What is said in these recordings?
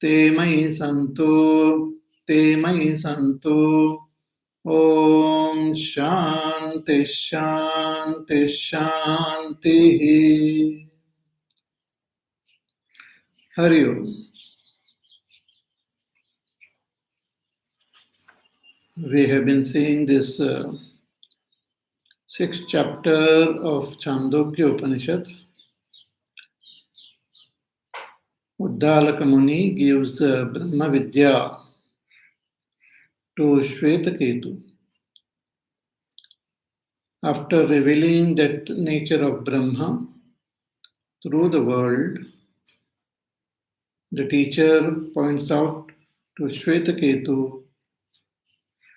te mai santu, te mai santu. Om Shanti Shanti Shanti. Hari Om. We have been seeing this sixth chapter of Chandogya Upanishad. Uddalaka Muni gives Brahma Vidya to Shvetaketu. After revealing that nature of Brahma through the world, the teacher points out to Shvetaketu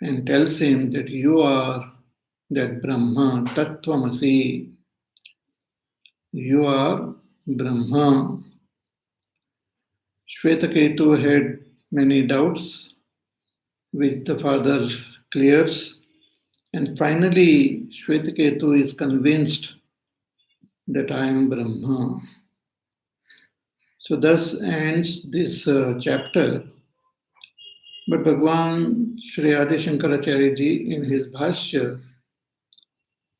and tells him that you are that Brahma, Tattvamasi. You are Brahma. Shvetaketu had many doubts, which the father clears, and finally Shvetaketu is convinced that I am Brahma. So thus ends this chapter. But Bhagwan Sri Adi Shankaracharya ji in his Bhashya,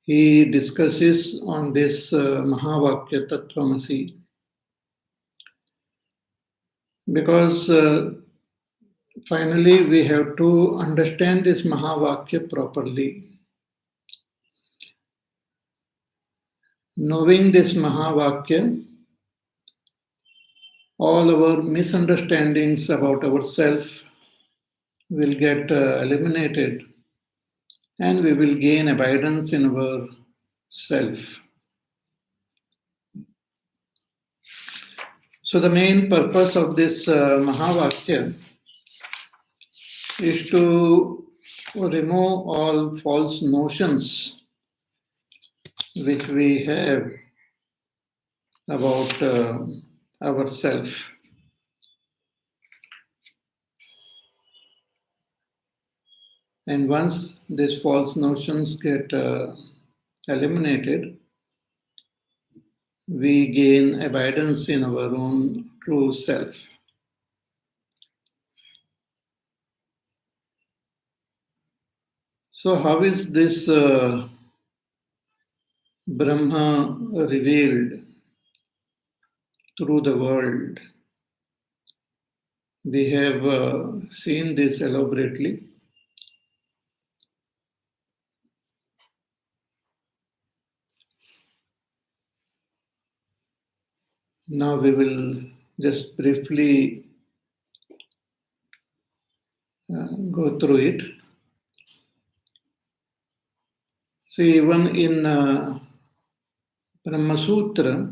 he discusses on this Mahavakya Tattvamasi. Because finally we have to understand this Mahavakya properly. Knowing this Mahavakya, all our misunderstandings about ourselves will get eliminated and we will gain abidance in our self. So the main purpose of this Mahavakya is to remove all false notions which we have about ourself. And once these false notions get eliminated, we gain abidance in our own true self. So how is this Brahma revealed through the world? We have seen this elaborately. Now we will just briefly go through it. See, even in Brahma Sutra,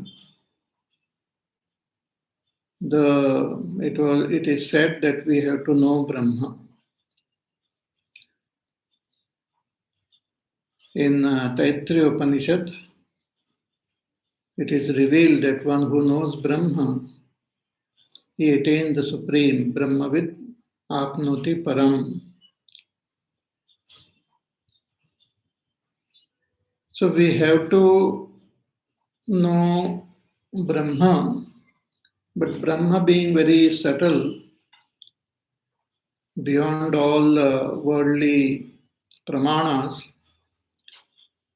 it is said that we have to know Brahma. In Taittiriya Upanishad, it is revealed that one who knows Brahma, he attains the supreme. Brahmavid apnoti param. So we have to know Brahma, but Brahma being very subtle, beyond all worldly pramanas,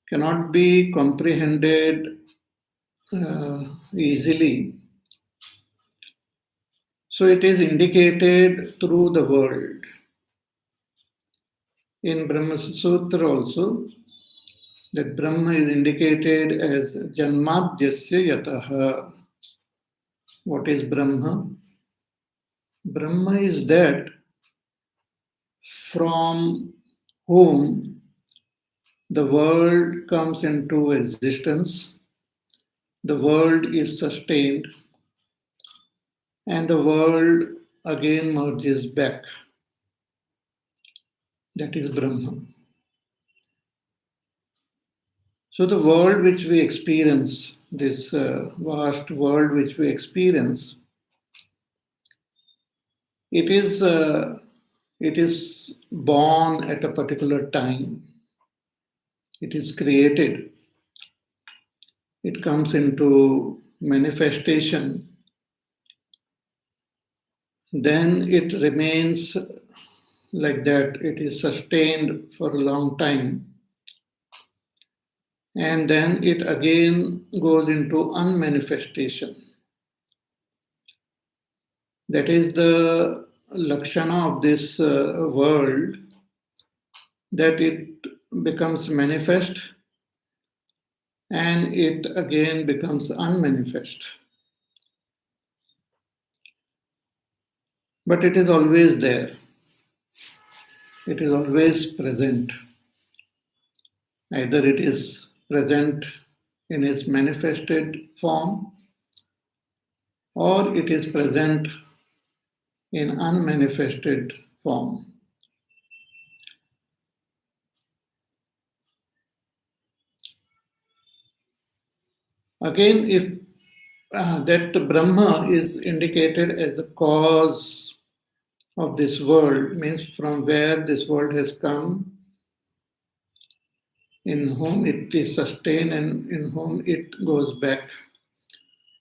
cannot be comprehended easily. So it is indicated through the world. In Brahma Sutra also, that Brahma is indicated as Janmadhyasya Yataha. What is Brahma? Brahma is that from whom the world comes into existence, the world is sustained, and the world again merges back. That is Brahma. So the world which we experience, this vast world which we experience, it is born at a particular time. It is created. It comes into manifestation then it remains like that, it is sustained for a long time, and then it again goes into unmanifestation. That is the lakshana of this world, that it becomes manifest and it again becomes unmanifest. But it is always there. It is always present. Either it is present in its manifested form or it is present in unmanifested form. Again, if that Brahma is indicated as the cause of this world, means from where this world has come, in whom it is sustained and in whom it goes back.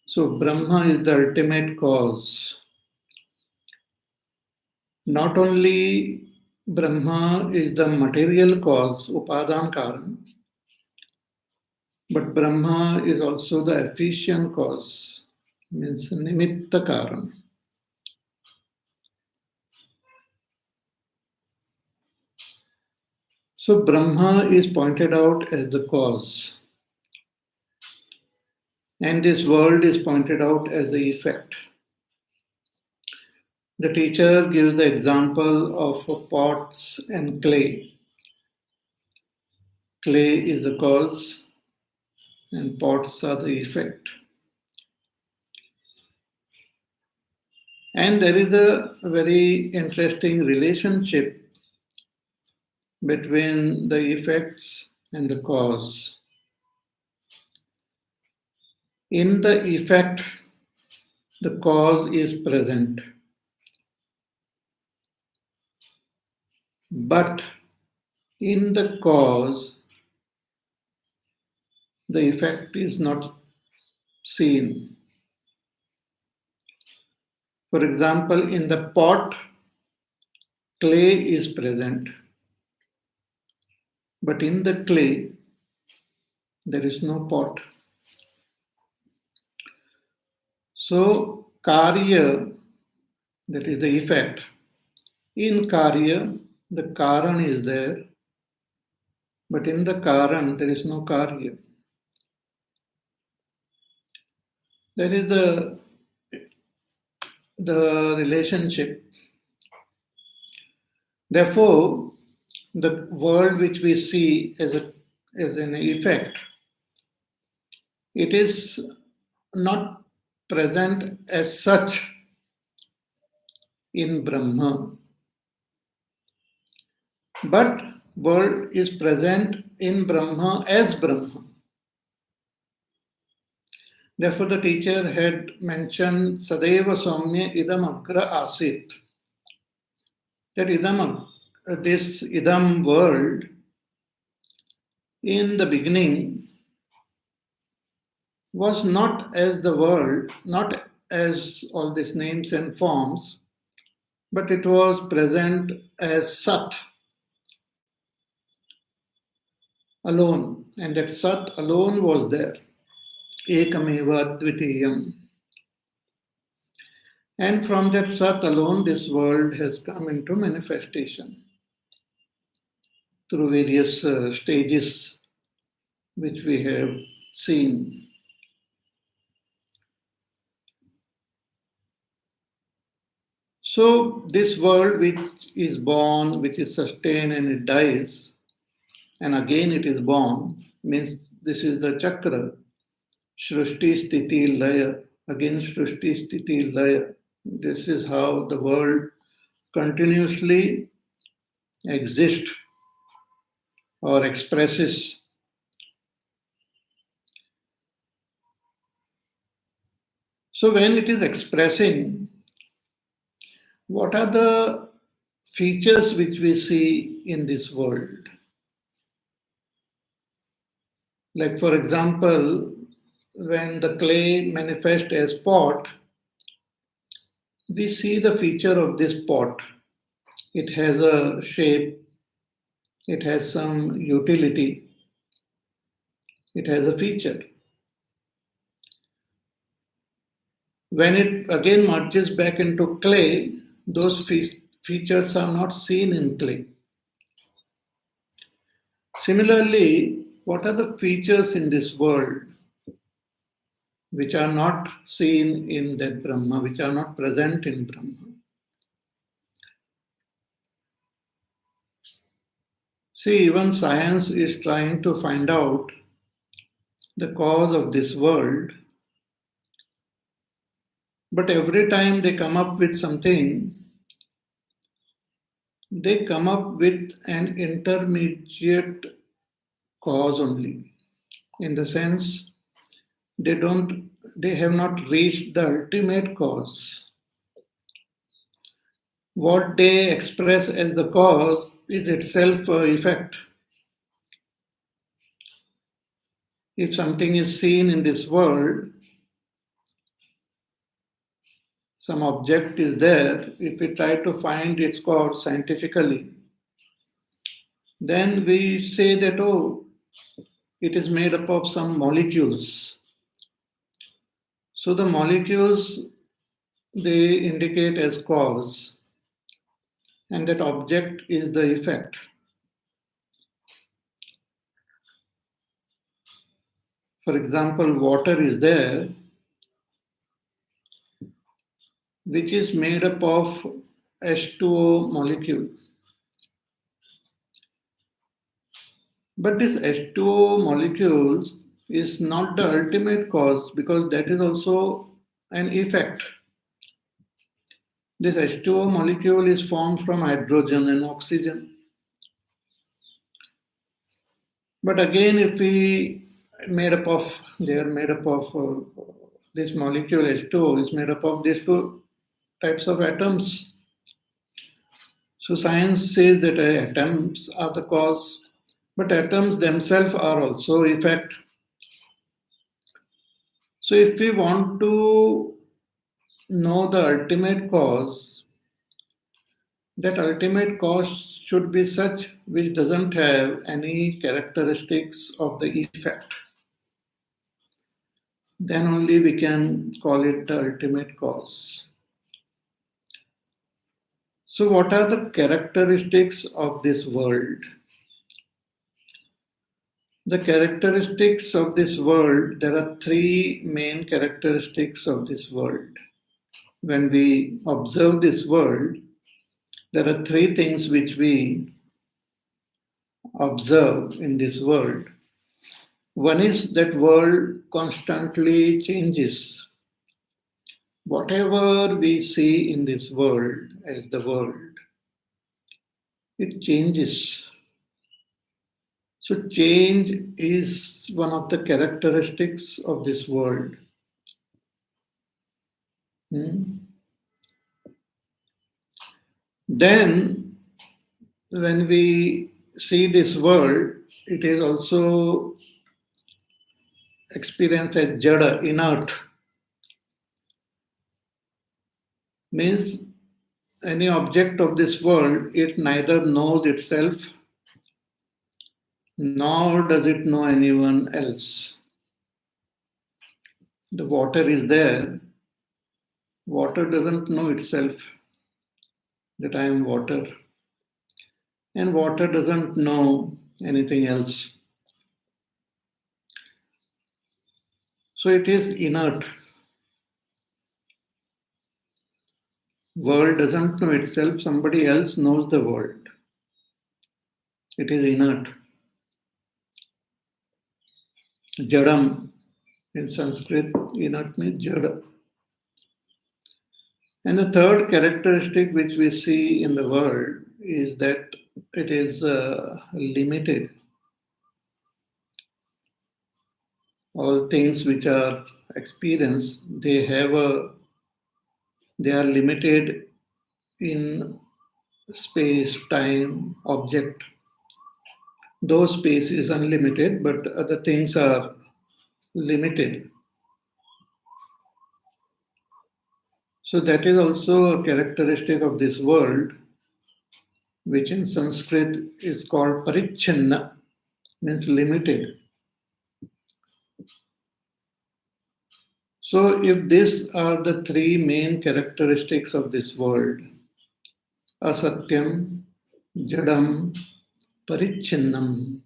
So Brahma is the ultimate cause. Not only Brahma is the material cause, Upadan Karan, but Brahma is also the efficient cause, means Nimitta Karan. So Brahma is pointed out as the cause, and this world is pointed out as the effect. The teacher gives the example of pots and clay. Clay is the cause, and pots are the effect. And there is a very interesting relationship between the effects and the cause. In the effect, the cause is present. But in the cause, the effect is not seen. For example, in the pot, clay is present. But in the clay, there is no pot. So, karya, that is the effect. In karya, the karan is there, but in the karan, there is no karya. That is the relationship. Therefore, the world which we see as an effect, it is not present as such in Brahma. But world is present in Brahma as Brahma. Therefore, the teacher had mentioned Sadeva Saumya Idam Agra Asit. That this Idam world, in the beginning, was not as the world, not as all these names and forms, but it was present as Sat alone, and that Sat alone was there. Ekameva Dvitiyam. And from that Sat alone, this world has come into manifestation through various stages which we have seen. So, this world which is born, which is sustained and it dies, and again it is born, means this is the chakra. Shrushti Sthiti Laya, again Shrushti Sthiti Laya. This is how the world continuously exists or expresses. So when it is expressing, what are the features which we see in this world? Like for example, when the clay manifests as pot, We see the feature of this pot. It has a shape, it has some utility, it has a feature. When it again merges back into clay, those features are not seen in clay. Similarly, what are the features in this world which are not seen in that Brahma, which are not present in Brahma? See, even science is trying to find out the cause of this world, but every time they come up with something, they come up with an intermediate cause only, in the sense they have not reached the ultimate cause. What they express as the cause is itself an effect. If something is seen in this world, some object is there, if we try to find its cause scientifically, then we say that, oh, it is made up of some molecules. So the molecules, they indicate as cause, and that object is the effect. For example, water is there, which is made up of H2O molecule. But this H2O molecules is not the ultimate cause, because that is also an effect. This H2O molecule is formed from hydrogen and oxygen. But again, if they are made up of this molecule H2O is made up of these two types of atoms. So science says that atoms are the cause, but atoms themselves are also effect. So if we want to know the ultimate cause, that ultimate cause should be such which doesn't have any characteristics of the effect. Then only we can call it the ultimate cause. So what are the characteristics of this world? The characteristics of this world, there are three main characteristics of this world. When we observe this world, there are three things which we observe in this world. One is that world constantly changes. Whatever we see in this world as the world, it changes. So change is one of the characteristics of this world. Then, when we see this world, it is also experienced as jada, inert. Means any object of this world, it neither knows itself nor does it know anyone else. The water is there. Water doesn't know itself that I am water. And water doesn't know anything else. So it is inert. World doesn't know itself, somebody else knows the world. It is inert. Jadam in Sanskrit, inert means jada. And the third characteristic which we see in the world is that it is limited. All things which are experienced, they are limited in space, time, object. Though space is unlimited, but other things are limited. So that is also a characteristic of this world, which in Sanskrit is called parichinna, means limited. So if these are the three main characteristics of this world, asatyam, jadam, parichinnam,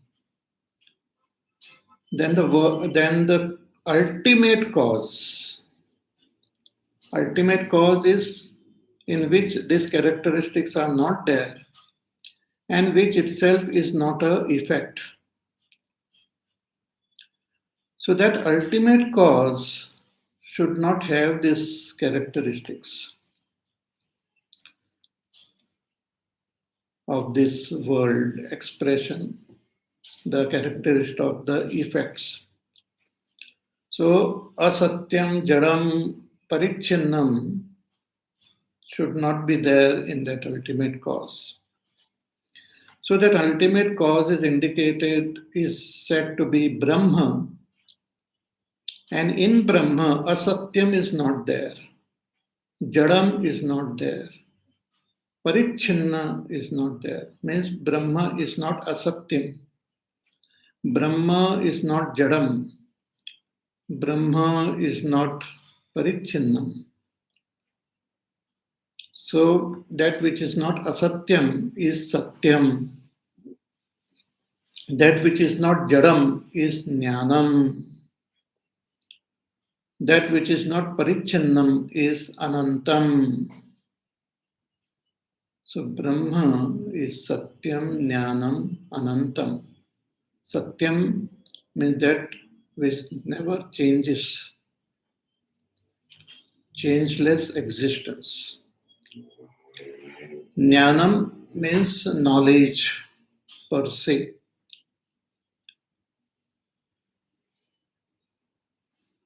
then the ultimate cause is in which these characteristics are not there and which itself is not a effect. So that ultimate cause should not have these characteristics of this world expression, the characteristic of the effects. So asatyam jadam parichinnam should not be there in that ultimate cause. So that ultimate cause is indicated, is said to be Brahma. And in Brahma, asatyam is not there. Jadam is not there. Parichinna is not there. Means Brahma is not asatyam. Brahma is not jadam. Brahma is not parichinnam. So that which is not asatyam is satyam. That which is not jadam is jnanam. That which is not parichinnam is anantam. So Brahma is satyam, jnanam, anantam. Satyam means that which never changes, changeless existence. Jnanam means knowledge per se.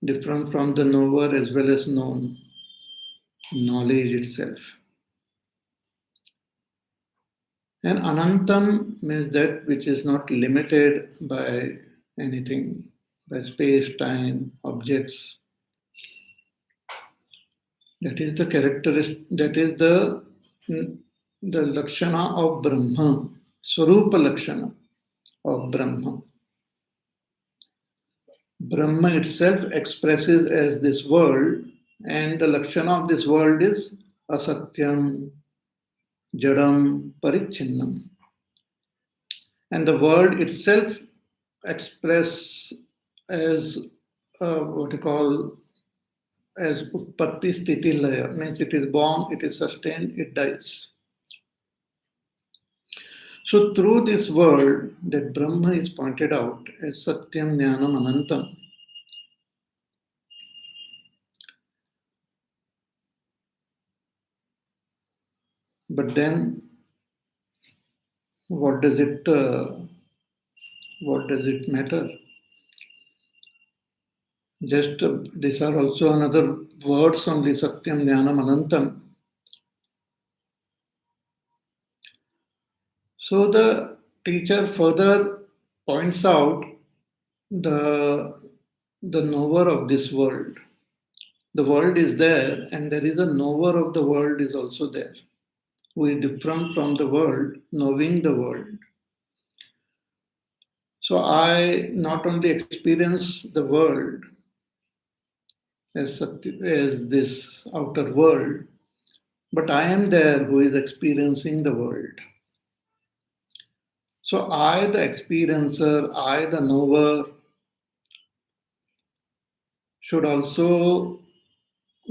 Different from the knower as well as known, knowledge itself. And anantam means that which is not limited by anything, by space, time, objects. That is the characteristic, that is the lakshana of Brahma, Swarupa lakshana of Brahma. Brahma itself expresses as this world, and the lakshana of this world is asatyam, jadam, parichinnam. And the world itself expressed as what you call as utpatti sthiti laya, means it is born, it is sustained, it dies. So through this world that Brahma is pointed out as satyam, jnanam, anantam, but then what does it matter? Just these are also another words only, satyam, jnanam, anantam. So the teacher further points out the knower of this world. The world is there, and there is a knower of the world is also there, who is different from the world, knowing the world. So I not only experience the world as this outer world, but I am there who is experiencing the world. So I, the experiencer, I, the knower, should also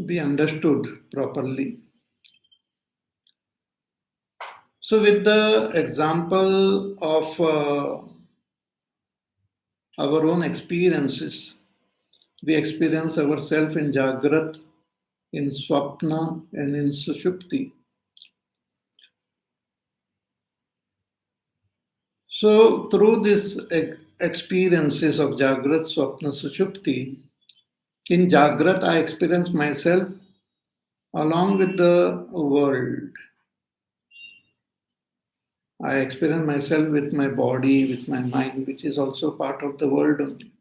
be understood properly. So with the example of our own experiences, we experience ourselves in Jagrat, in Swapna, and in Sushupti. So through these experiences of Jagrat, Swapna, Sushupti, in Jagrat I experience myself along with the world. I experience myself with my body, with my mind, which is also part of the world only.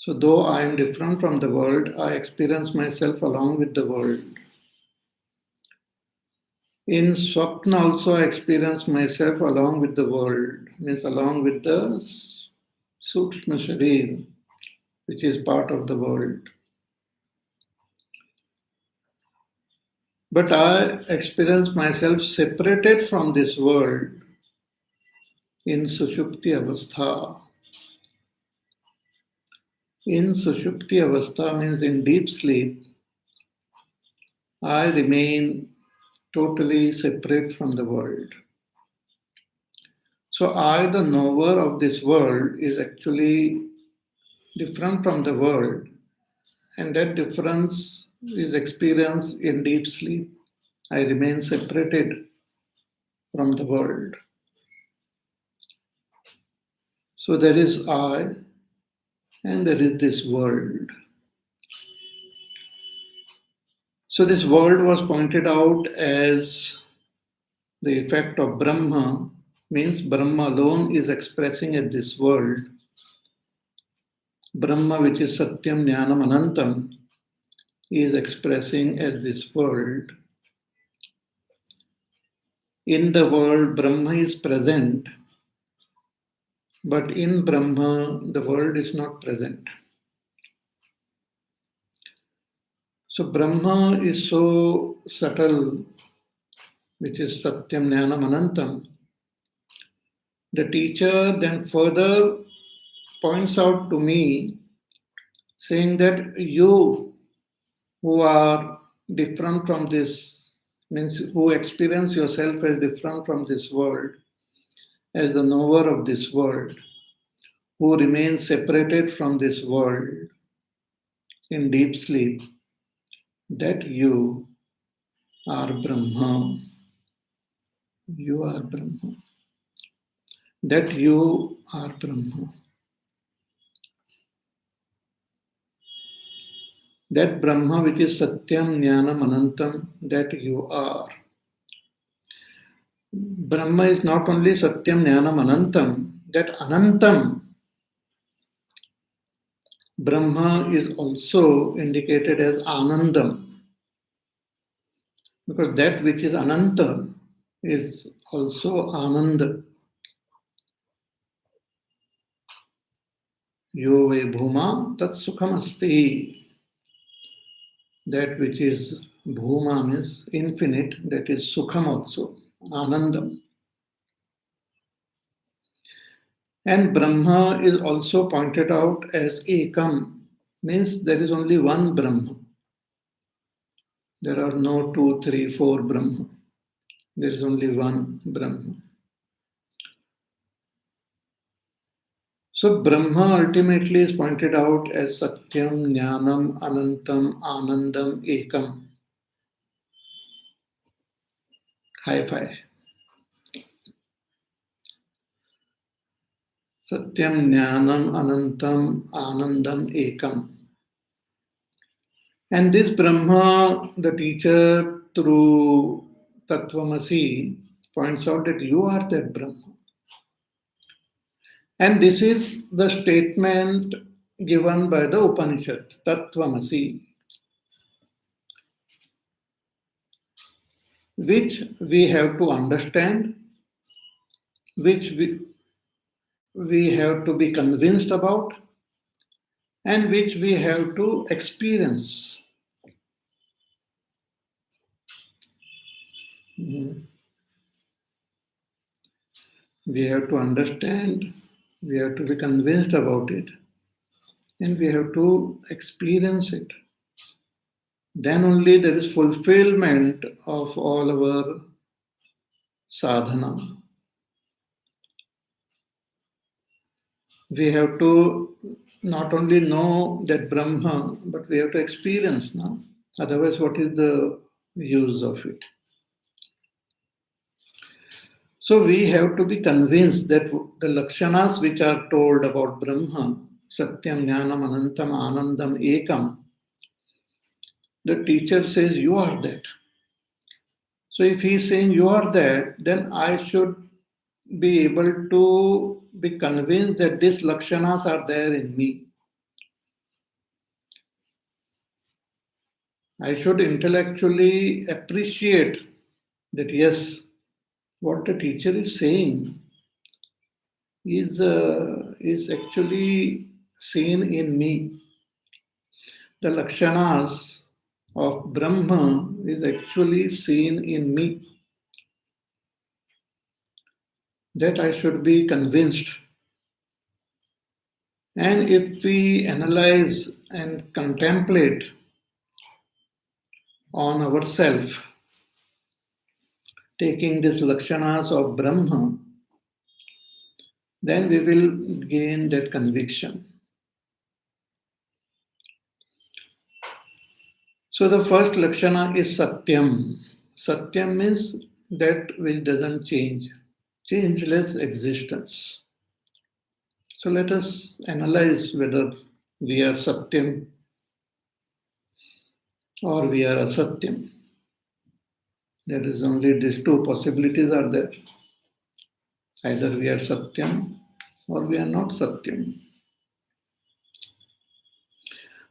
So though I am different from the world, I experience myself along with the world. In Swapna also I experience myself along with the world, means along with the Sukshma Sharir, which is part of the world. But I experience myself separated from this world in Sushupti Avastha. In Sushupti Avastha means in deep sleep, I remain totally separate from the world. So I, the knower of this world, is actually different from the world, and that difference is experienced in deep sleep. I remain separated from the world. So there is I, and there is this world. So this world was pointed out as the effect of Brahma, means Brahma alone is expressing at this world. Brahma, which is Satyam Jnanam Anantam, is expressing as this world. In the world, Brahma is present, but in Brahma, the world is not present. So Brahma is so subtle, which is Satyam Jnanam Anantam. The teacher then further points out to me, saying that you who are different from this, means who experience yourself as different from this world, as the knower of this world, who remains separated from this world in deep sleep, that you are Brahma. You are Brahma. That you are Brahma. That Brahma which is Satyam Jnanam Anantam, that you are. Brahma is not only Satyam Jnanam Anantam, that Anantam, Brahma is also indicated as Anandam. Because that which is Ananta is also Ananda. Yo ve bhuma tat sukhamasti. That which is bhuma means infinite, that is sukham also, Anandam. And Brahma is also pointed out as Ekam, means there is only one Brahma. There are no 2, 3, 4 Brahma. There is only one Brahma. So Brahma ultimately is pointed out as Satyam, Jnanam, Anantam, Anandam, Ekam. High five. Satyam, Jnanam, Anantam, Anandam, Ekam. And this Brahma, the teacher through Tattvamasi, points out that you are that Brahma. And this is the statement given by the Upanishad, Tattvamasi, which we have to understand, which we have to be convinced about, and which we have to experience. We have to understand, we have to be convinced about it, and we have to experience it. Then only there is fulfillment of all our sadhana. We have to not only know that Brahma, but we have to experience now. Otherwise, what is the use of it? So we have to be convinced that the lakshanas which are told about Brahma, Satyam, Jnanam, Anantam, Anandam, Ekam, the teacher says you are that. So if he is saying you are that, then I should be able to be convinced that these lakshanas are there in me. I should intellectually appreciate that yes, what the teacher is saying is actually seen in me. The lakshanas of Brahma is actually seen in me. That I should be convinced. And if we analyze and contemplate on ourselves, taking these lakshanas of Brahma, then we will gain that conviction. So the first lakshana is satyam. Satyam means that which doesn't change, changeless existence. So let us analyze whether we are satyam or we are asatyam. There is only these two possibilities are there. Either we are satyam or we are not satyam.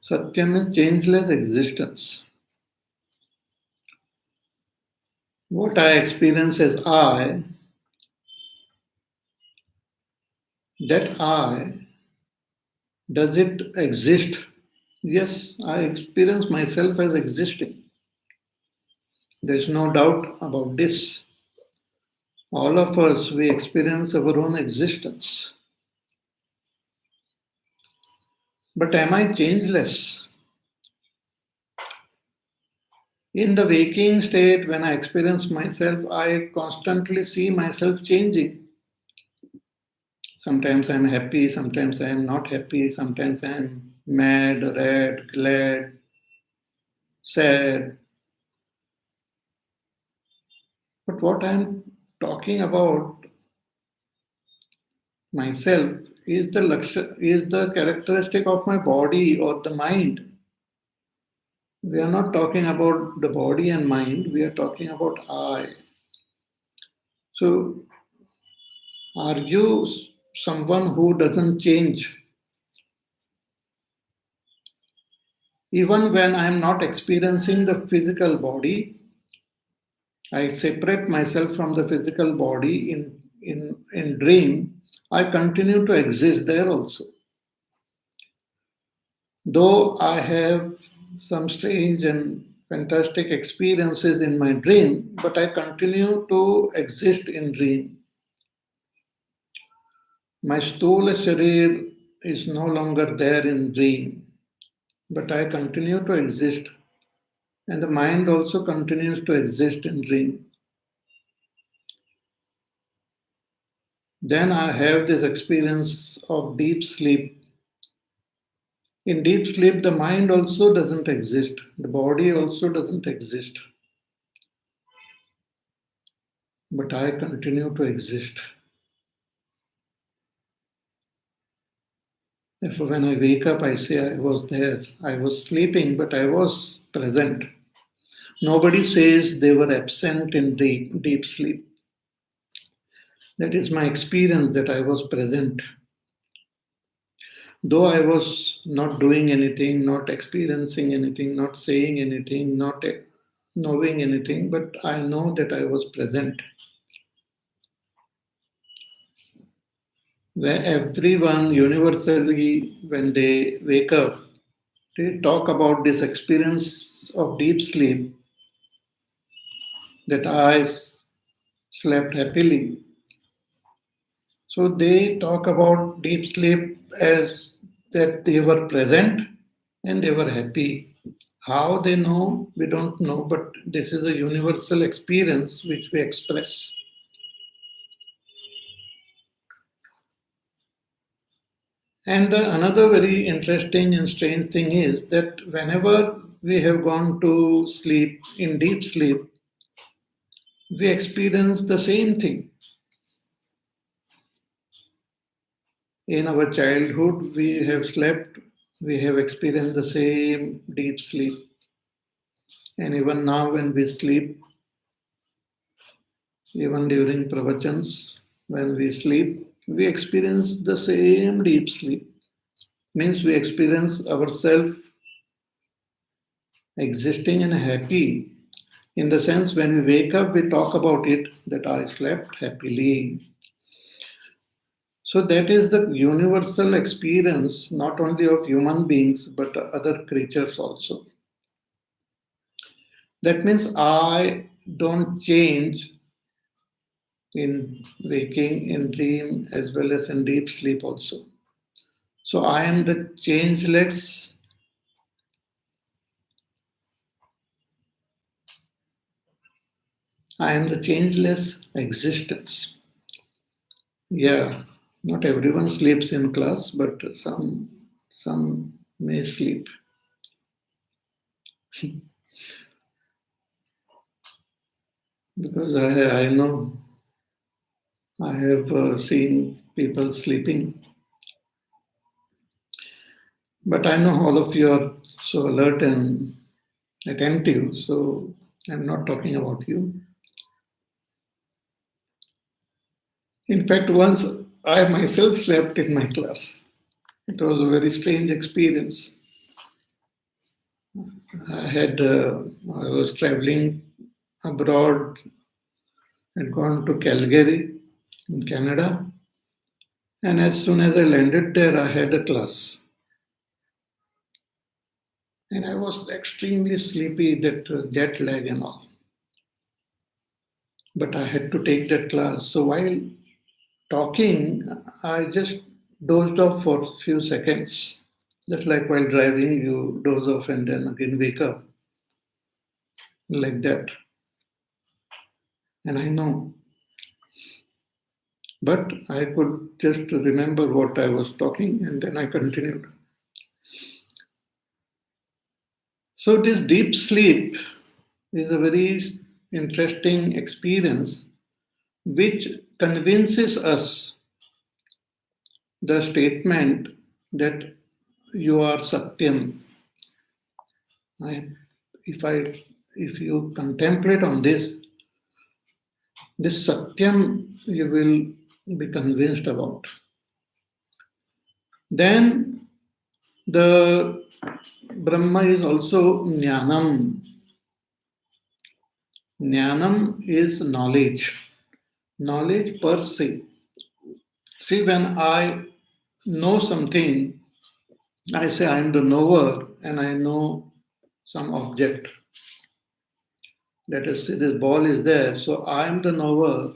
Satyam is changeless existence. What I experience as I, that I, does it exist? Yes, I experience myself as existing. There is no doubt about this. All of us, we experience our own existence. But am I changeless? In the waking state, when I experience myself, I constantly see myself changing. Sometimes I'm happy, sometimes I am not happy, sometimes I'm mad, red, glad, sad. But what I'm talking about myself is the characteristic of my body or the mind. We are not talking about the body and mind, we are talking about I. So, are you someone who doesn't change? Even when I am not experiencing the physical body, I separate myself from the physical body in dream, I continue to exist there also. Though I have some strange and fantastic experiences in my dream, but I continue to exist in dream. My stula sharir is no longer there in dream, but I continue to exist, and the mind also continues to exist in dream. Then I have this experience of deep sleep. In deep sleep, the mind also doesn't exist, the body also doesn't exist, but I continue to exist. Therefore, when I wake up, I say I was there. I was sleeping, but I was present. Nobody says they were absent in deep sleep. That is my experience that I was present. Though I was not doing anything, not experiencing anything, not saying anything, not knowing anything, but I know that I was present. Where everyone universally, when they wake up, they talk about this experience of deep sleep, that I slept happily. So they talk about deep sleep as that they were present and they were happy. How they know, we don't know, but this is a universal experience which we express. And another very interesting and strange thing is that whenever we have gone to sleep, in deep sleep, we experience the same thing. In our childhood, we have slept, we have experienced the same deep sleep. And even now, when we sleep, even during pravachans, when we sleep, we experience the same deep sleep. Means we experience ourselves existing and happy. In the sense, when we wake up, we talk about it that I slept happily. So that is the universal experience, not only of human beings, but other creatures also. That means I don't change in waking, in dream, as well as in deep sleep also. So I am the changeless. I am the changeless existence. Yeah, not everyone sleeps in class, but some may sleep. Because I know I have seen people sleeping. But I know all of you are so alert and attentive, so I'm not talking about you. In fact, once I myself slept in my class. It was a very strange experience. I was traveling abroad and gone to Calgary in Canada. And as soon as I landed there, I had a class. And I was extremely sleepy, that jet lag and all. But I had to take that class. So while talking, I just dozed off for a few seconds. Just like while driving, you doze off and then again wake up. Like that. And I know. But I could just remember what I was talking and then I continued. So, this deep sleep is a very interesting experience which convinces us the statement that you are Satyam. I, if you contemplate on this Satyam you will be convinced about. Then the Brahma is also Jnanam. Jnanam is knowledge. Knowledge per se. See, when I know something, I say I am the knower and I know some object. Let us say this ball is there, so I am the knower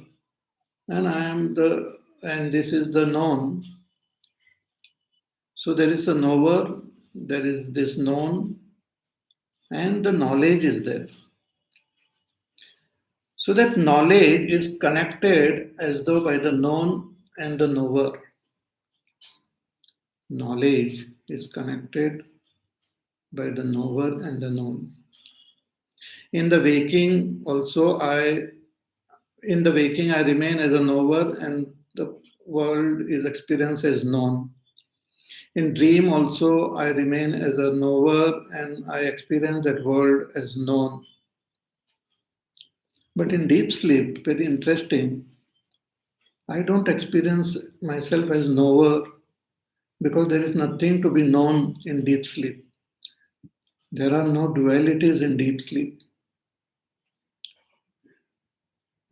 and and this is the known. So there is a knower, there is this known, and the knowledge is there. So that knowledge is connected as though by the known and the knower. Knowledge is connected by the knower and the known. In the waking also I remain as a knower and the world is experienced as known. In dream also I remain as a knower and I experience that world as known. But in deep sleep, very interesting, I don't experience myself as knower because there is nothing to be known in deep sleep. There are no dualities in deep sleep.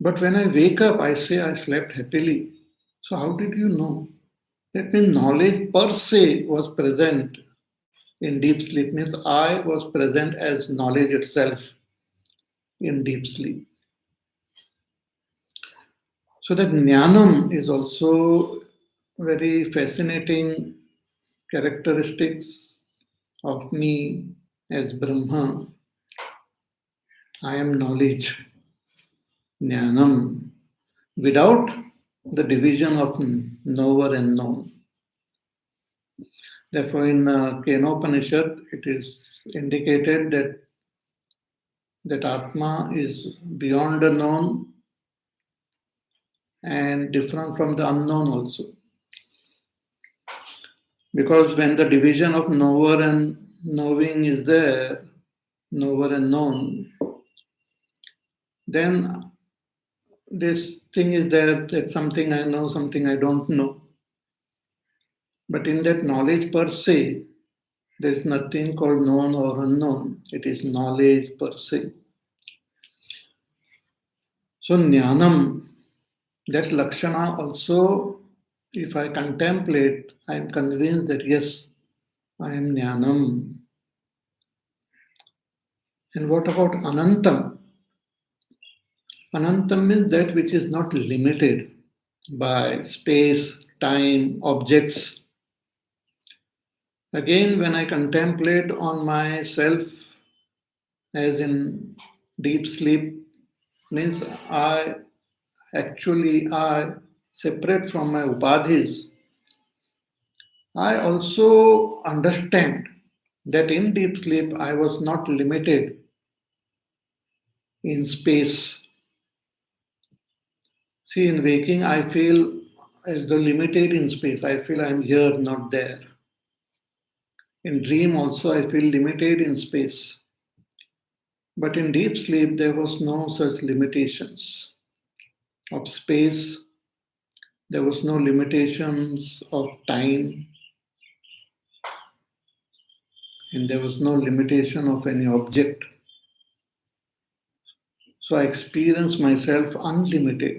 But when I wake up, I say I slept happily. So, how did you know? That means knowledge per se was present in deep sleep, means I was present as knowledge itself in deep sleep. So, that jnanam is also very fascinating characteristics of me as Brahma. I am knowledge, jnanam, without the division of knower and known. Therefore, in Kenopanishad, it is indicated that Atma is beyond the known and different from the unknown also. Because when the division of knower and knowing is there, knower and known, then this thing is there that something I know, something I don't know. But in that knowledge per se, There is nothing called known or unknown. It is knowledge per se. So jnanam, that lakshana also, if I contemplate, I am convinced that yes, I am jnanam. And what about anantam? Anantam is that which is not limited by space, time, objects. Again, when I contemplate on myself as in deep sleep, means I separate from my upadhis. I also understand that in deep sleep I was not limited in space. See, in waking I feel as though limited in space. I feel I am here, not there. In dream also I feel limited in space. But in deep sleep there was no such limitations of space. There was no limitations of time, and there was no limitation of any object. So I experience myself unlimited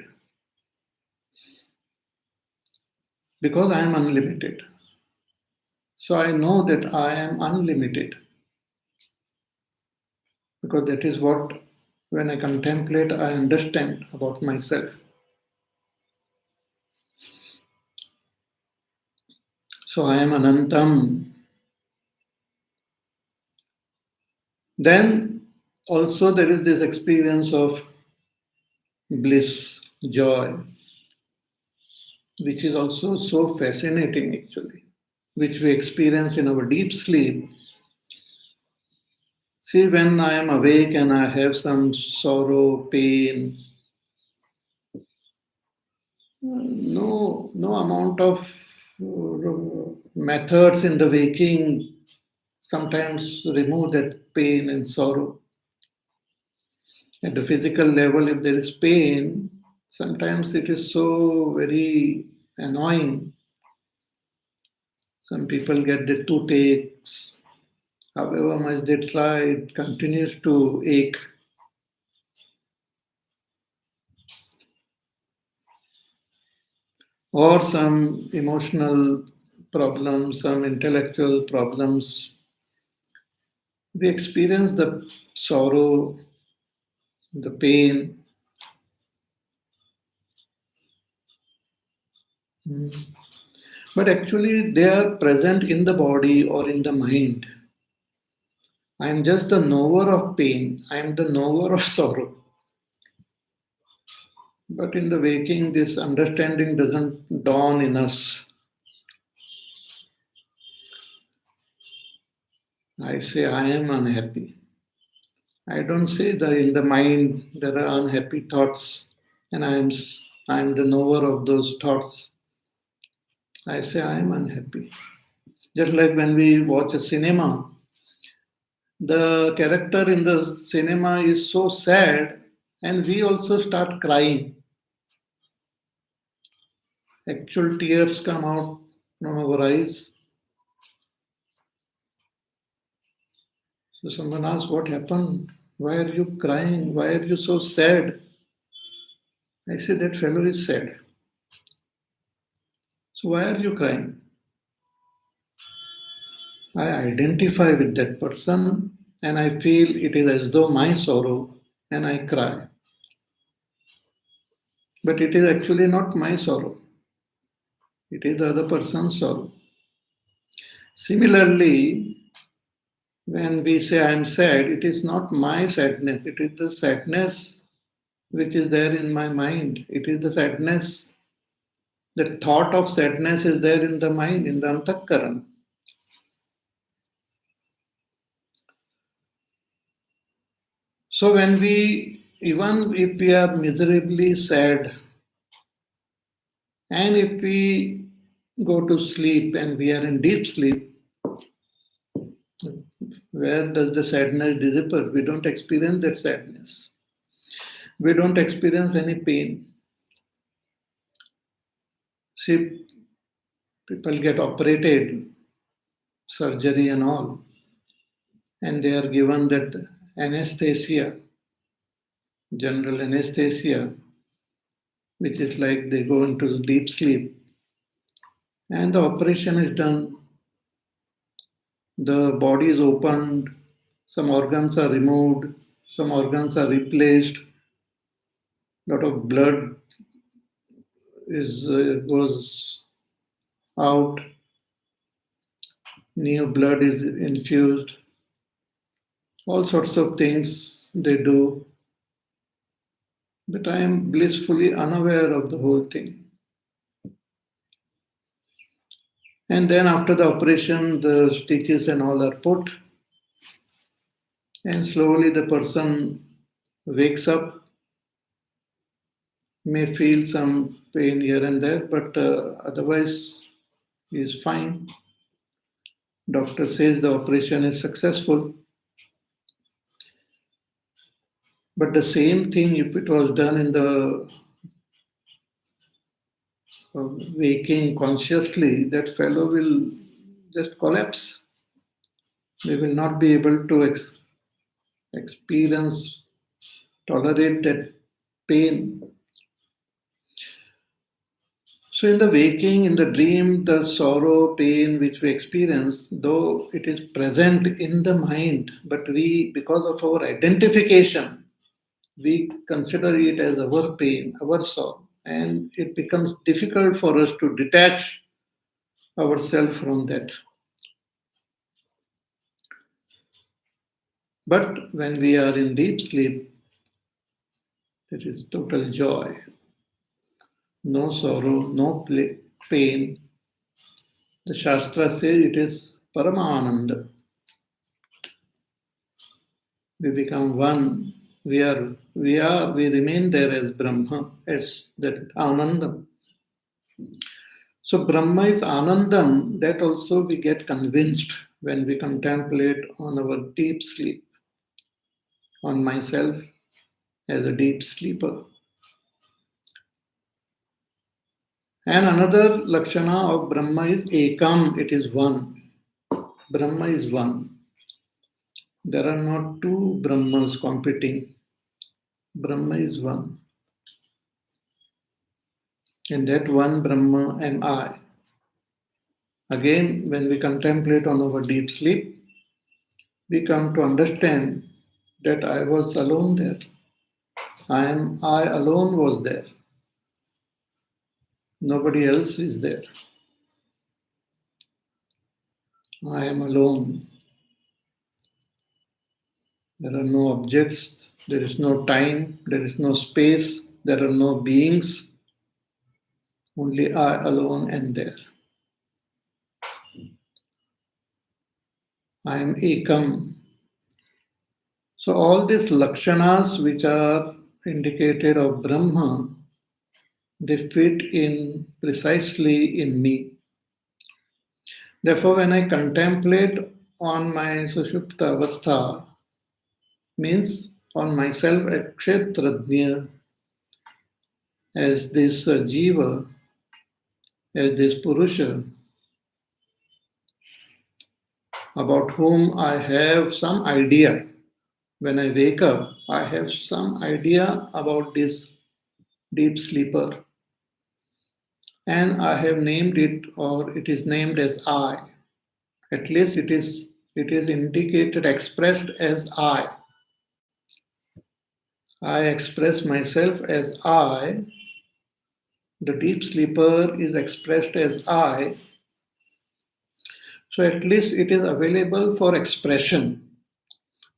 because I am unlimited. So I know that I am unlimited because that is what, when I contemplate, I understand about myself. So I am anantam. Then also there is this experience of bliss, joy, which is also so fascinating actually, which we experience in our deep sleep. See, when I am awake and I have some sorrow, pain, no amount of methods in the waking sometimes remove that pain and sorrow. At the physical level, if there is pain, sometimes it is so very annoying. Some people get the toothaches. However much they try, it continues to ache. Or some emotional problems, some intellectual problems. We experience the sorrow, the pain. But actually, they are present in the body or in the mind. I am just the knower of pain, I am the knower of sorrow. But in the waking, this understanding doesn't dawn in us. I say, I am unhappy. I don't say that in the mind there are unhappy thoughts and I am the knower of those thoughts. I say, I am unhappy. Just like when we watch a cinema, the character in the cinema is so sad and we also start crying. Actual tears come out from our eyes. So someone asks, what happened? Why are you crying? Why are you so sad? I say, that fellow is sad. So why are you crying? I identify with that person and I feel it is as though my sorrow and I cry. But it is actually not my sorrow. It is the other person's sorrow. Similarly, when we say I am sad, it is not my sadness. It is the sadness which is there in my mind. It is the sadness. The thought of sadness is there in the mind, in the antakarana. So when even if we are miserably sad, and if we go to sleep and we are in deep sleep, where does the sadness disappear? We don't experience that sadness. We don't experience any pain. See, people get operated surgery and all. And they are given that anesthesia, general anesthesia, which is like they go into deep sleep. And the operation is done. The body is opened, some organs are removed, some organs are replaced, lot of blood goes out, new blood is infused, all sorts of things they do. But I am blissfully unaware of the whole thing. And then after the operation, the stitches and all are put, and slowly the person wakes up, may feel some pain here and there, but otherwise he is fine. Doctor says the operation is successful. But the same thing, if it was done in the waking consciously, that fellow will just collapse. We will not be able to experience, tolerate that pain. So in the waking, in the dream, the sorrow, pain which we experience, though it is present in the mind, but we, because of our identification, we consider it as our pain, our sorrow, and it becomes difficult for us to detach ourselves from that. But when we are in deep sleep, there is total joy, no sorrow, no pain. The Shastra says it is Paramananda. We become one. We remain there as Brahma, as that Anandam. So Brahma is Anandam, that also we get convinced when we contemplate on our deep sleep, on myself as a deep sleeper. And another Lakshana of Brahma is Ekam, it is one. Brahma is one. There are not two Brahmas competing. Brahma is one. And that one Brahma am I. Again, when we contemplate on our deep sleep, we come to understand that I was alone there. I alone was there. Nobody else is there. I am alone. There are no objects, there is no time, there is no space, there are no beings. Only I alone am there. I am Ekam. So all these lakshanas which are indicated of Brahma, they fit in precisely in me. Therefore, when I contemplate on my Sushupta Avastha, means on myself as Kshetrajna, as this Jiva, as this Purusha, about whom I have some idea. When I wake up, I have some idea about this deep sleeper. And I have named it, or it is named as I. At least it is indicated, expressed as I. I express myself as I. The deep sleeper is expressed as I. So at least it is available for expression.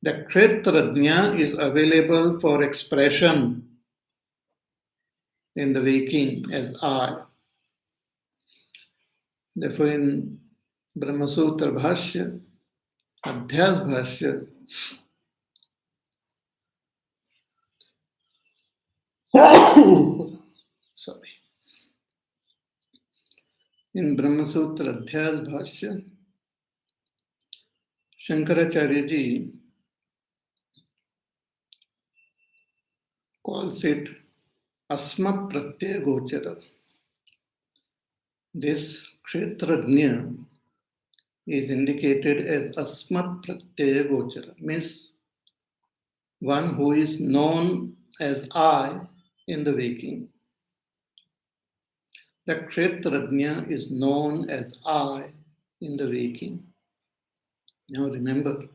The Kshetrajna is available for expression in the waking as I. Therefore in Brahma Sutra Bhashya, Adhyas Bhashya, sorry. In Brahma Sutra Adhyas Bhashya, Shankaracharya ji calls it Asma Pratyaya Gochara. This Kshetrajna is indicated as Asmat Pratyaya Gochara, means one who is known as I in the waking. The Kshetrajna is known as I in the waking. Now remember,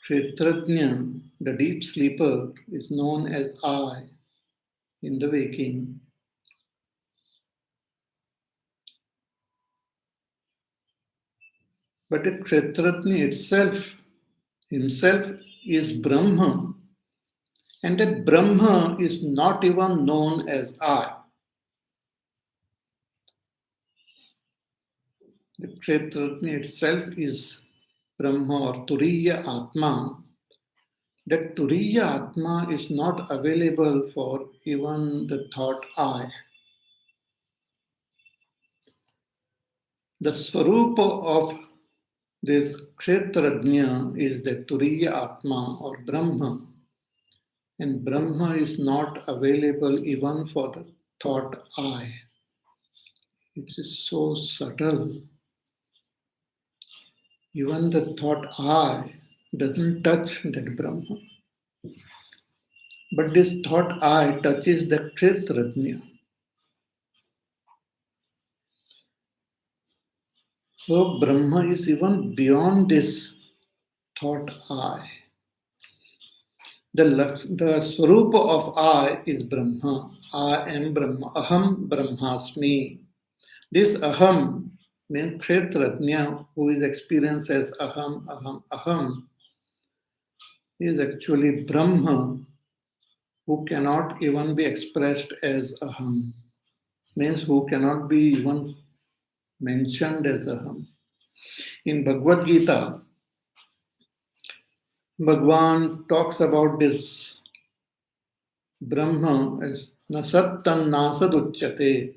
Kshetrajna, the deep sleeper, is known as I in the waking. But the Kshetrajna himself is Brahma, and that Brahma is not even known as I. The Kshetrajna itself is Brahma or Turiya Atma. That Turiya Atma is not available for even the thought I. The Swarupa of this Kshetrajna is the Turiya Atma or Brahma, and Brahma is not available even for the thought I. It is so subtle. Even the thought I doesn't touch that Brahma. But this thought I touches the Kshetrajna. So Brahma is even beyond this thought I. The Swarupa of I is Brahma. I am Brahma. Aham Brahmasmi. This Aham means Kshetrajna, who is experienced as Aham, Aham, Aham, is actually Brahma, who cannot even be expressed as Aham. Means who cannot be even mentioned as Aham. In Bhagavad Gita, Bhagwan talks about this Brahma as Nasattan Nasaduchyate.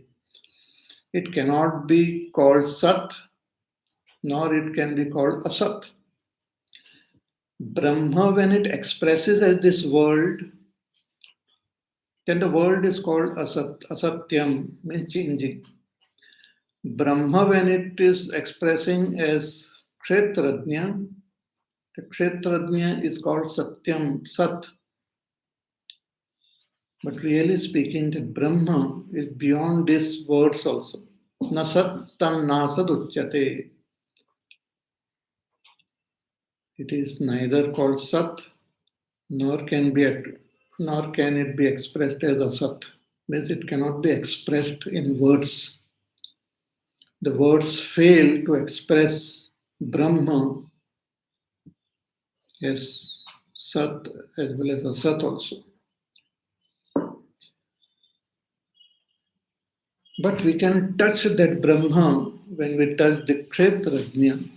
It cannot be called Sat, nor it can be called Asat. Brahma, when it expresses as this world, then the world is called Asat, Asatyam, means changing. Brahma, when it is expressing as Kshetrajna, the Kshetrajna is called Satyam, Sat. But really speaking, the Brahma is beyond these words also. Nasattam nasaduchyate. It is neither called Sat nor can it be expressed as Asat. Means it cannot be expressed in words. The words fail to express Brahma as Sat as well as Asat also. But we can touch that Brahma when we touch the Kshetrajna.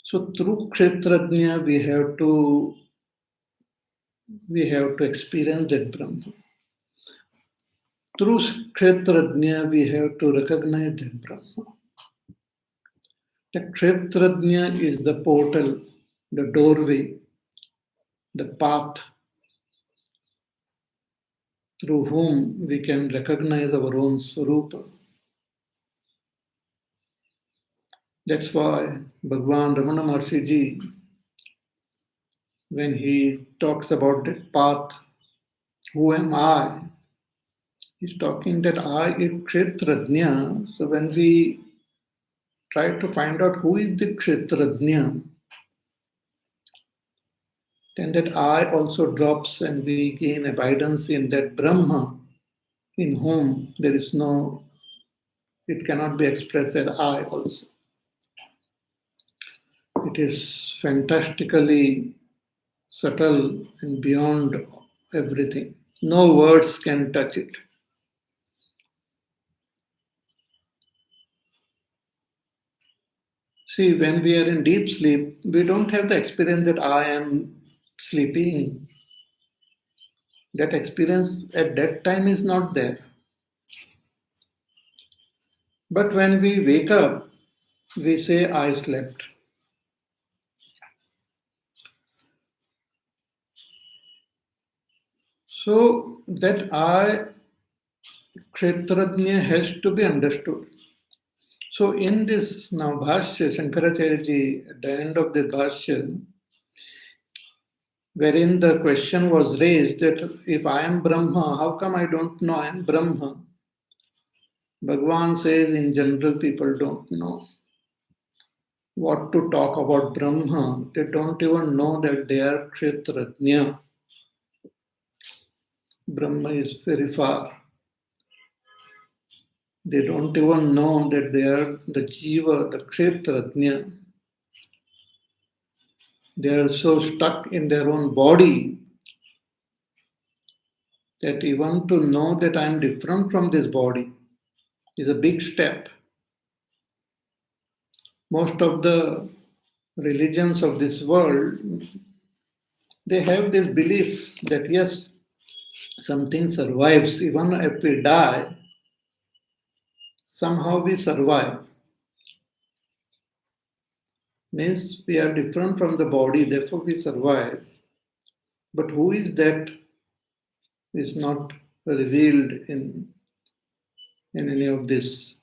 So through Kshetrajna we have to experience that Brahma. Through Kshetrajna we have to recognize that Brahma. The Kshetrajna is the portal, the doorway, the path through whom we can recognize our own Swarupa. That's why Bhagwan Ramana Maharshi Ji, when he talks about that path, who am I? He's talking that I is Kshetrajna. So when we try to find out who is the Kshetrajna, then that I also drops and we gain abidance in that Brahma in whom there is no, it cannot be expressed as I also. It is fantastically subtle and beyond everything. No words can touch it. See, when we are in deep sleep, we don't have the experience that I am sleeping. That experience at that time is not there. But when we wake up, we say, I slept. So that I, Kshetrajna, has to be understood. So in this now Bhashya, Shankaracharya at the end of the Bhashya, wherein the question was raised that if I am Brahma, how come I don't know I am Brahma? Bhagavan says in general people don't know what to talk about Brahma. They don't even know that they are Kshetrajna. Brahma is very far. They don't even know that they are the Jiva, the Kshetrajna. They are so stuck in their own body that even to know that I am different from this body is a big step. Most of the religions of this world, they have this belief that yes, something survives. Even if we die, somehow we survive. Means we are different from the body, therefore we survive. But who is that is not revealed in any of these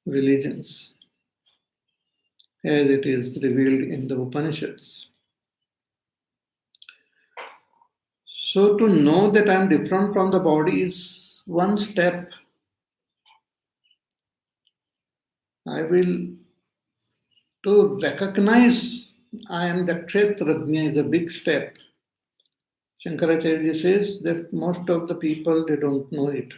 religions, as it is revealed in the Upanishads. So to know that I am different from the body is one step. I will to recognize I am the Kshetrajna is a big step. Shankaracharya says that most of the people they don't know it.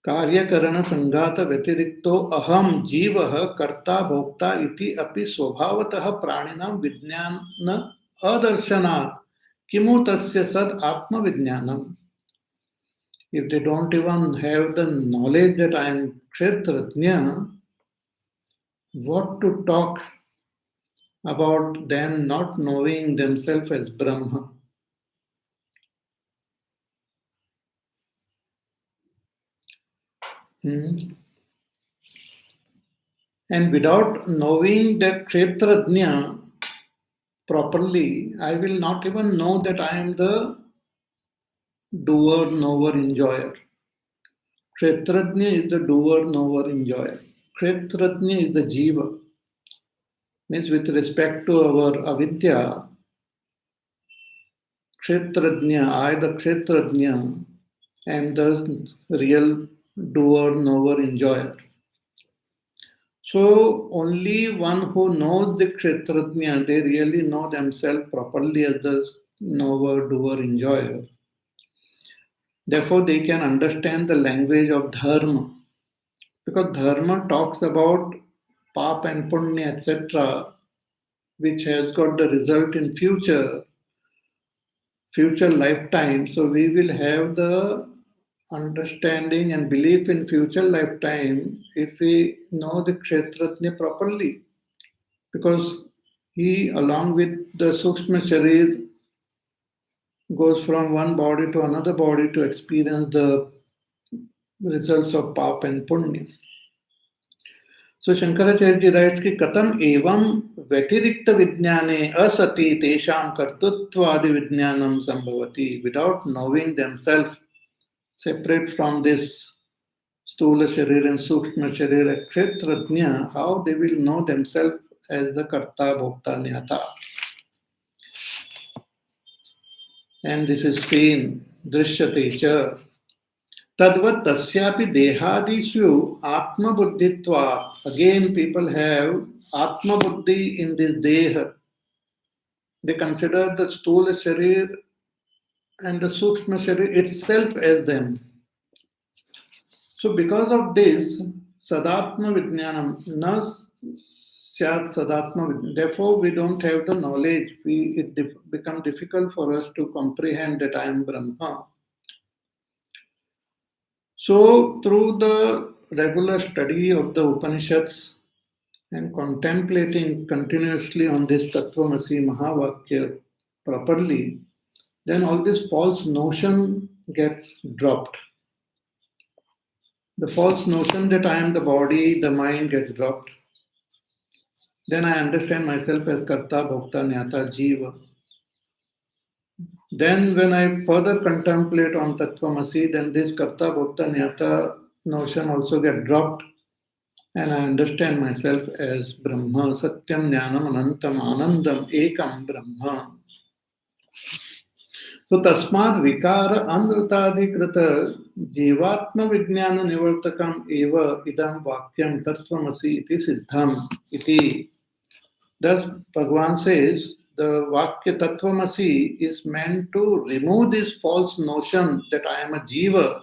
कार्यकरण संघात व्यतिरिक्तो अहम जीवः कर्ता भोक्ता इति अपि स्वभावतः प्राणिनां विज्ञान अदर्शनात् किमु तस्य सद आत्मविज्ञानम्. If they don't even have the knowledge that I am Kshetrajna, what to talk about them not knowing themselves as Brahma? And without knowing that Kshetrajna properly, I will not even know that I am the doer, knower, enjoyer. Kshetrajna is the doer, knower, enjoyer. Kshetrajna is the Jiva. Means with respect to our avidya, Kshetrajna, I the Kshetrajna, am the real doer, knower, enjoyer. So only one who knows the Kshetrajna, they really know themselves properly as the knower, doer, enjoyer. Therefore, they can understand the language of dharma. Because dharma talks about pap and punya, etc., which has got the result in future lifetime. So we will have the understanding and belief in future lifetime if we know the Kshetrajna properly. Because he, along with the Sukshma Sharir, goes from one body to another body to experience the results of pap and punya. So Shankaracharya writes कि कथम एवं व्यतिरिक्त विज्ञाने असति तेषां कर्तृत्वादि विज्ञानम संभवति. Without knowing themselves separate from this sthula sharir and sukshma sharir kshetrajna, how they will know themselves as the karta bhokta nyata. And this is seen drishyate cha. Tadvat tasyapi dehadishu atma buddhitva. Again, people have atma buddhi in this deha. They consider the sthula sharir and the sukshma sharir itself as them. So because of this, sadatma vijnanam na syat sadatma vijnanam. Therefore, we don't have the knowledge. It becomes difficult for us to comprehend that I am Brahma. So, through the regular study of the Upanishads and contemplating continuously on this Tattvamasi Mahavakya properly, then all this false notion gets dropped. The false notion that I am the body, the mind gets dropped. Then I understand myself as Karta, Bhokta, Jnata, Jiva. Then when I further contemplate on Tattvamasi, then this Karta, Bhokta, Jnata notion also get dropped. and I understand myself as Brahma, Satyam Jnanam Anantam Anandam Ekam Brahma. So tasmad vikara anrutadikrita jivatma vijnana nivartakam eva idam vakyam tattvamasi iti siddham iti. Thus Bhagavan says the Vakya Tattvamasi is meant to remove this false notion that I am a Jiva,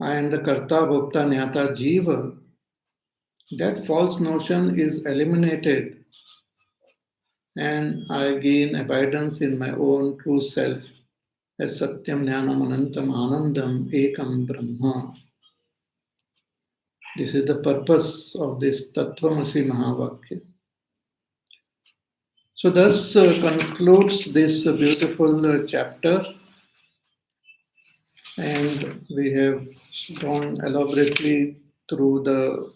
I am the Karta, Bhokta, Jnata, Jiva. That false notion is eliminated and I gain abidance in my own true self as Satyam Jnanam Anantam Anandam Ekam Brahma. This is the purpose of this Tattvamasi Mahavakya. So thus concludes this beautiful chapter, and we have gone elaborately through the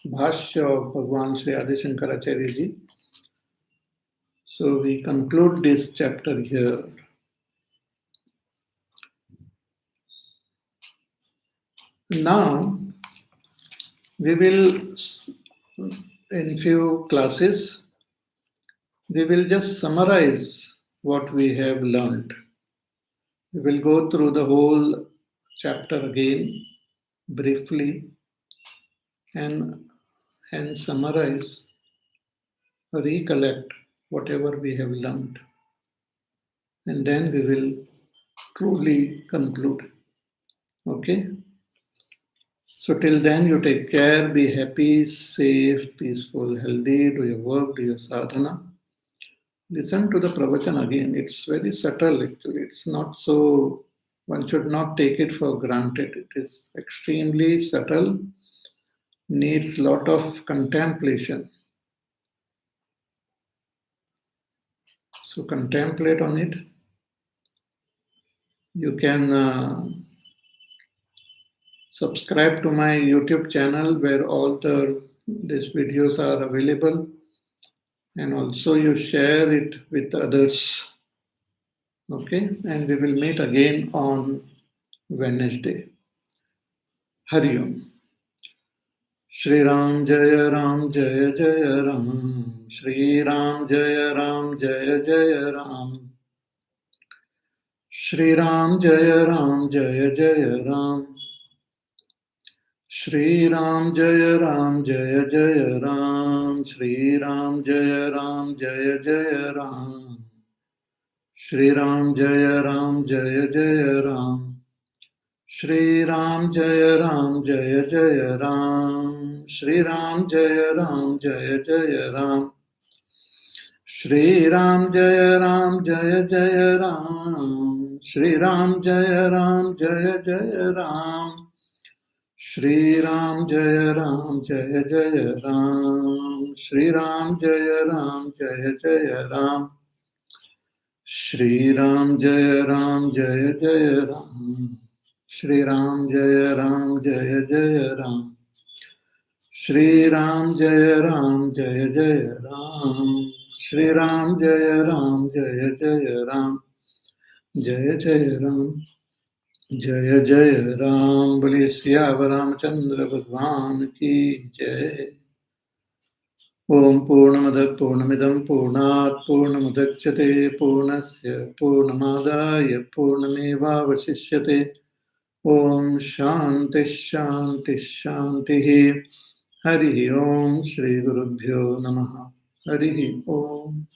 Bhashya of Bhagwan Sri Adi Shankaracharya ji. So we conclude this chapter here. Now we will, in few classes, we will just summarize what we have learned. We will go through the whole chapter again briefly and summarize, recollect whatever we have learned. And then we will truly conclude. Okay? So till then, you take care, be happy, safe, peaceful, healthy, do your work, do your sadhana. Listen to the pravachan again. It's very subtle actually. It's not so, one should not take it for granted. It is extremely subtle, needs lot of contemplation. So contemplate on it. You can subscribe to my YouTube channel where all these videos are available, and also you share it with others. Okay, and we will meet again on Wednesday. Hari Om. Shri Ram Jaya Ram Jaya Jaya Ram. Shri Ram Jaya Ram Jaya Jaya Ram. Shri Ram Jaya Ram Jaya Jaya Ram. Shri Ram Jaya Ram Jaya Jaya Ram. Shri Ram Jaya Ram Jaya Jaya Ram. Shri Ram Jaya Ram Jaya Jaya Ram. Shri Ram Jaya Ram Jaya Jaya Ram. Shri Ram Jaya Ram Jaya Jaya Ram. Shri Ram Jaya Ram Jaya Jaya Ram. Shri Ram Jaya Ram Jaya Jaya Ram. Shri Ram Jaya Ram Jaya Jaya Ram. Shri Ram Jaya Ram Jaya Jaya Ram. Shri Ram Jaya Ram Jaya Jaya Ram. Shri Ram Jaya Ram Jaya Jaya Ram. Shri Ram Jaya Ram Jaya Jaya Ram. Shri Ram Jaya Ram Jaya Jaya Ram. Jaya Jaya Ram. Jaya Jaya Ram. Boli Siyava Ramchandra Bhagwan ki Jai. Om Purnamada Purnamidam Purnat Purnamudachyate Purnasya Purnamadaya Purnameva Vasishyate. Om Shanti Shanti Shanti. Hari Om Shri Gurubhyo Namaha. Hari Om.